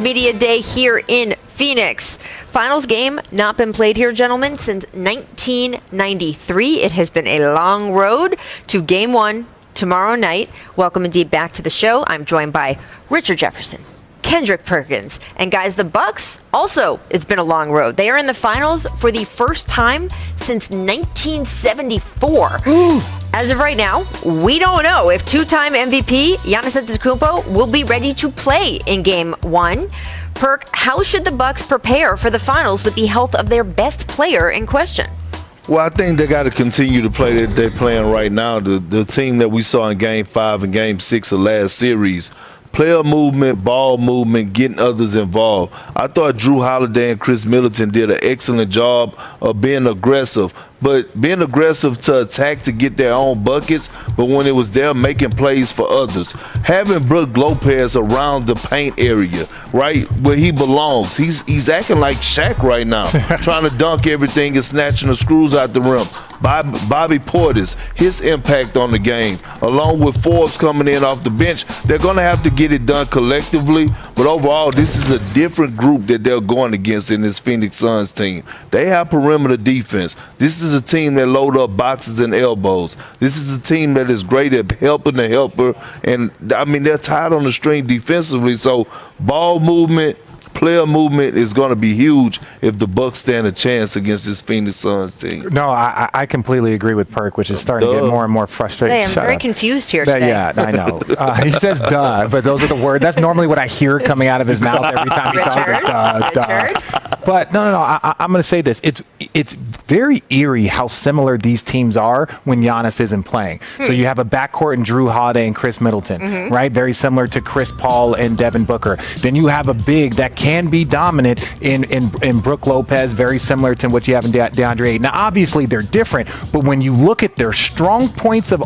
Media Day here in Phoenix. Finals game not been played here, gentlemen, since 1993. It has been a long road to Game 1 tomorrow night. Welcome indeed back to the show. I'm joined by Richard Jefferson, Kendrick Perkins, and guys, the Bucks also, it's been a long road. They are in the finals for the first time since 1974. As of right now, we don't know if two-time MVP Giannis Antetokounmpo will be ready to play in Game 1. Perk, how should the Bucks prepare for the finals with the health of their best player in question? Well, I think they got to continue to play that they're playing right now. The team that we saw in Game 5 and Game 6 of last series, player movement, ball movement, getting others involved. I thought Drew Holiday and Chris Middleton did an excellent job of being aggressive, but being aggressive to attack to get their own buckets, but when it was there making plays for others. Having Brook Lopez around the paint area, right, where he belongs. He's acting like Shaq right now, trying to dunk everything and snatching the screws out the rim. Bobby Portis, his impact on the game, along with Forbes coming in off the bench, they're going to have to get it done collectively. But overall, this is a different group that they're going against in this Phoenix Suns team. They have perimeter defense. This is a team that load up boxes and elbows. This is a team that is great at helping the helper. And, I mean, they're tied on the string defensively. So ball movement, player movement is going to be huge if the Bucks stand a chance against this Phoenix Suns team. No, I completely agree with Perk, which is starting to get more and more frustrating. Hey, I'm very confused here today. Yeah, I know. He says duh, but those are the words. That's normally what I hear coming out of his mouth every time he talks. Duh. But no. I'm going to say this. It's very eerie how similar these teams are when Giannis isn't playing. So you have a backcourt in Drew Holiday and Chris Middleton, right? Very similar to Chris Paul and Devin Booker. Then you have a big that can be dominant in Brook Lopez, very similar to what you have in DeAndre Ayton. Now, obviously, they're different, but when you look at their strong points of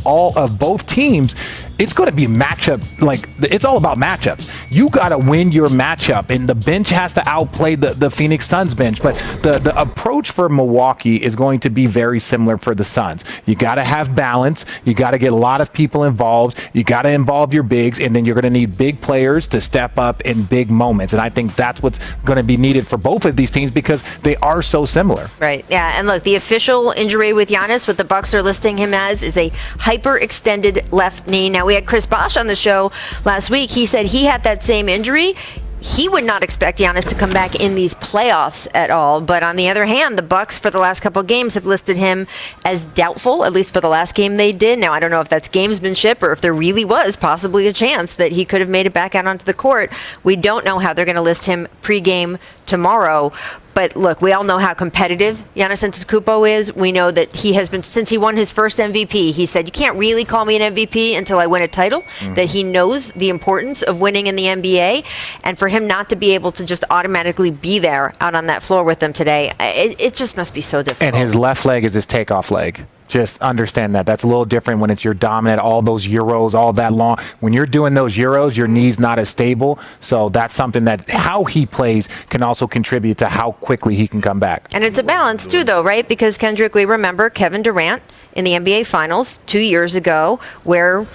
both teams, it's going to be matchup. Like, it's all about matchups. You got to win your matchup, and the bench has to outplay the Phoenix Suns bench. But the approach for Milwaukee is going to be very similar for the Suns. You got to have balance. You got to get a lot of people involved. You got to involve your bigs, and then you're going to need big players to step up in big moments. And I think that's what's going to be needed for both of these teams because they are so similar. Right. Yeah. And look, the official injury with Giannis, what the Bucks are listing him as, is a hyperextended left knee. Now, we had Chris Bosh on the show last week. He said he had that same injury. He would not expect Giannis to come back in these playoffs at all. But on the other hand, the Bucks for the last couple of games have listed him as doubtful, at least for the last game they did. Now, I don't know if that's gamesmanship or if there really was possibly a chance that he could have made it back out onto the court. We don't know how they're going to list him pregame tomorrow. But look, we all know how competitive Giannis Antetokounmpo is. We know that he has been, since he won his first MVP, he said, you can't really call me an MVP until I win a title, that he knows the importance of winning in the NBA. And for him not to be able to just automatically be there out on that floor with them today, it just must be so difficult. And his left leg is his takeoff leg. Just understand that. That's a little different when it's your dominant, all those Euros, all that long. When you're doing those Euros, your knee's not as stable. So that's something that how he plays can also contribute to how quickly he can come back. And it's a balance too, though, right? Because, Kendrick, we remember Kevin Durant in the NBA Finals 2 years ago, where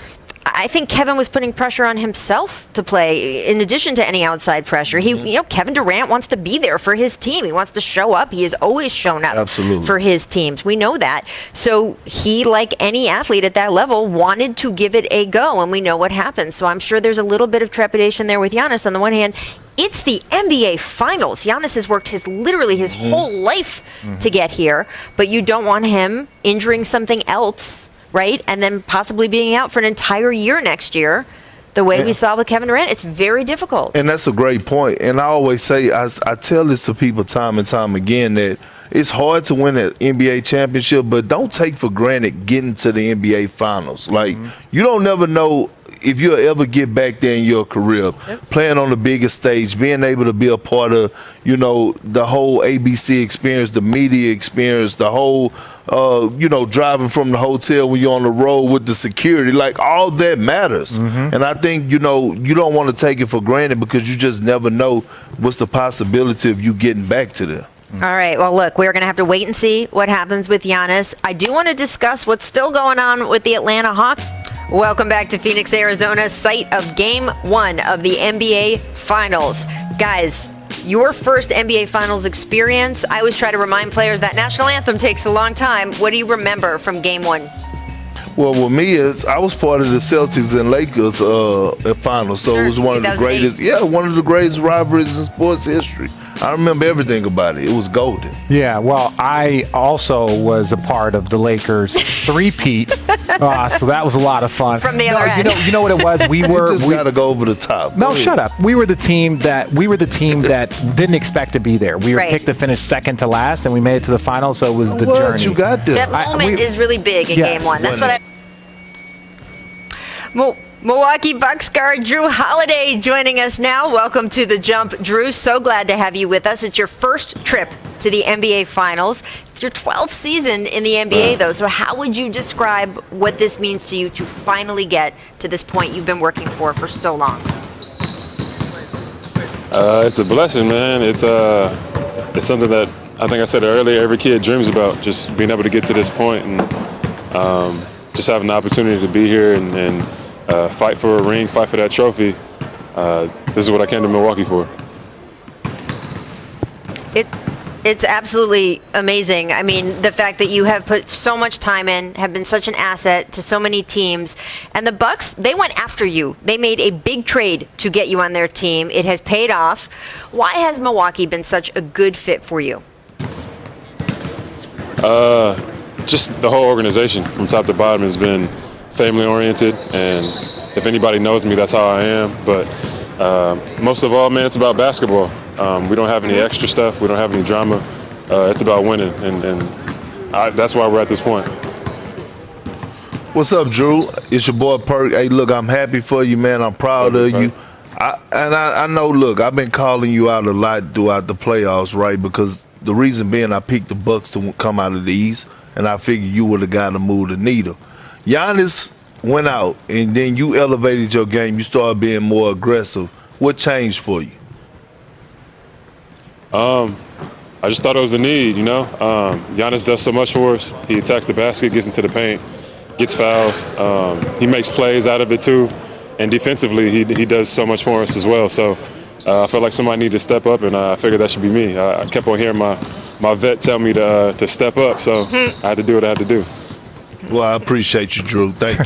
I think Kevin was putting pressure on himself to play in addition to any outside pressure. Kevin Durant wants to be there for his team. He wants to show up. He has always shown up for his teams. We know that. So he, like any athlete at that level, wanted to give it a go, and we know what happens. So I'm sure there's a little bit of trepidation there with Giannis. On the one hand, it's the NBA Finals. Giannis has worked literally his whole life to get here, but you don't want him injuring something else, right? And then possibly being out for an entire year next year, the way we saw with Kevin Durant. It's very difficult. And that's a great point. And I always say, I tell this to people time and time again, that it's hard to win an NBA championship, but don't take for granted getting to the NBA Finals. Like, you don't never know if you'll ever get back there in your career, playing on the biggest stage, being able to be a part of, the whole ABC experience, the media experience, the whole, driving from the hotel when you're on the road with the security, like all that matters. And I think, you don't want to take it for granted because you just never know what's the possibility of you getting back to there. All right. Well, look, we're going to have to wait and see what happens with Giannis. I do want to discuss what's still going on with the Atlanta Hawks. Welcome back to Phoenix, Arizona, site of Game 1 of the NBA Finals. Guys, your first NBA Finals experience. I always try to remind players that national anthem takes a long time. What do you remember from Game 1? Well, with me is I was part of the Celtics and Lakers finals, so Sure, it was one of the 2008. one of the greatest rivalries in sports history. I remember everything about it. It was golden. Yeah, well, I also was a part of the Lakers three-peat, so that was a lot of fun. From the other end. You know what it was? We were. You just got to go over the top. No, Go ahead. shut up. We were the team that didn't expect to be there. We were Right. picked to finish second to last, and we made it to the final. So it was the What? journey. You got this. That moment is really big in Yes. Game 1. That's what I... Milwaukee Bucks guard Drew Holiday joining us now. Welcome to The Jump, Drew. So glad to have you with us. It's your first trip to the NBA Finals. It's your 12th season in the NBA, though. So how would you describe what this means to you to finally get to this point you've been working for so long? It's a blessing, man. It's something that I think I said earlier, every kid dreams about, just being able to get to this point and just having the opportunity to be here and fight for a ring, fight for that trophy. This is what I came to Milwaukee for. It's absolutely amazing. I mean, the fact that you have put so much time in, have been such an asset to so many teams. And the Bucks, they went after you. They made a big trade to get you on their team. It has paid off. Why has Milwaukee been such a good fit for you? Just the whole organization from top to bottom has been family oriented, and if anybody knows me, that's how I am. But most of all, man, it's about basketball. We don't have any extra stuff. We don't have any drama. It's about winning, and that's why we're at this point. What's up, Drew? It's your boy Perk. Hey, look, I'm happy for you, man. I'm proud of you. I know, look, I've been calling you out a lot throughout the playoffs, right? Because the reason being I picked the Bucks to come out of the East, and I figured you were the guy to move the needle. Giannis went out, and then you elevated your game. You started being more aggressive. What changed for you? I just thought it was a need, you know. Giannis does so much for us. He attacks the basket, gets into the paint, gets fouls. He makes plays out of it too, and defensively he does so much for us as well. So I felt like somebody needed to step up, and I figured that should be me. I kept on hearing my vet tell me to step up, so I had to do what I had to do. Well, I appreciate you, Drew. Thank you.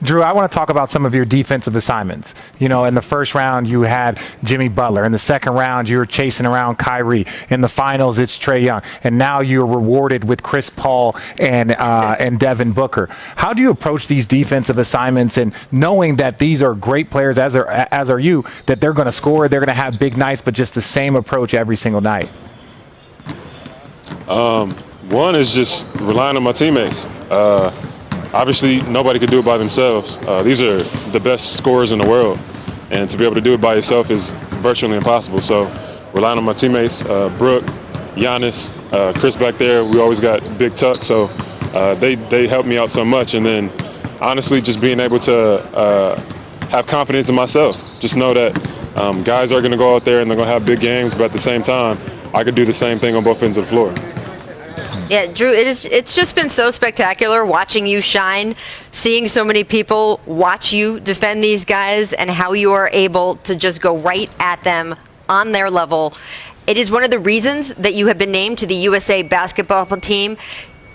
Drew, I want to talk about some of your defensive assignments. You know, in the first round, you had Jimmy Butler. In the second round, you were chasing around Kyrie. In the finals, it's Trae Young. And now you're rewarded with Chris Paul and Devin Booker. How do you approach these defensive assignments, and knowing that these are great players, as are you, that they're going to score, they're going to have big nights, but just the same approach every single night? One is just relying on my teammates. Obviously, nobody could do it by themselves. These are the best scorers in the world, and to be able to do it by yourself is virtually impossible. So relying on my teammates, Brooke, Giannis, Chris back there, we always got Big Tuck, so they help me out so much. And then honestly, just being able to have confidence in myself. Just know that guys are going to go out there and they're going to have big games, but at the same time, I could do the same thing on both ends of the floor. Yeah, Drew, it's just been so spectacular watching you shine, seeing so many people watch you defend these guys, and how you are able to just go right at them on their level. It is one of the reasons that you have been named to the USA basketball team.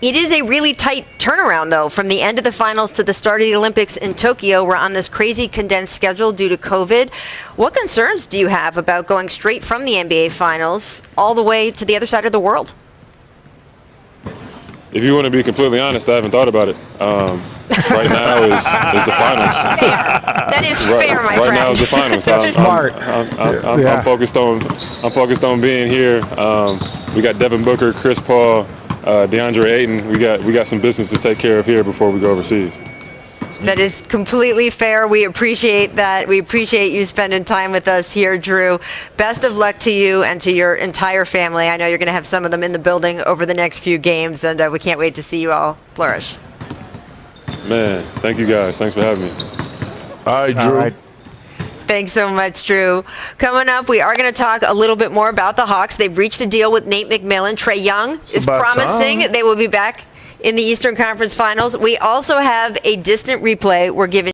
It is a really tight turnaround, though, from the end of the finals to the start of the Olympics in Tokyo. We're on this crazy condensed schedule due to COVID. What concerns do you have about going straight from the NBA Finals all the way to the other side of the world? If you want to be completely honest, I haven't thought about it. Right now is the finals. Fair. That is fair, my right friend. now is the finals. Smart. I'm focused on being here. We got Devin Booker, Chris Paul, DeAndre Ayton. We got some business to take care of here before we go overseas. That is completely fair. We appreciate that. We appreciate you spending time with us here, Drew. Best of luck to you and to your entire family. I know you're going to have some of them in the building over the next few games, and we can't wait to see you all flourish. Man, thank you guys. Thanks for having me. All right, Drew. All right. Thanks so much, Drew. Coming up, we are going to talk a little bit more about the Hawks. They've reached a deal with Nate McMillan. Trae Young is about promising time. they will be back in the Eastern Conference Finals. We also have a distant replay we're giving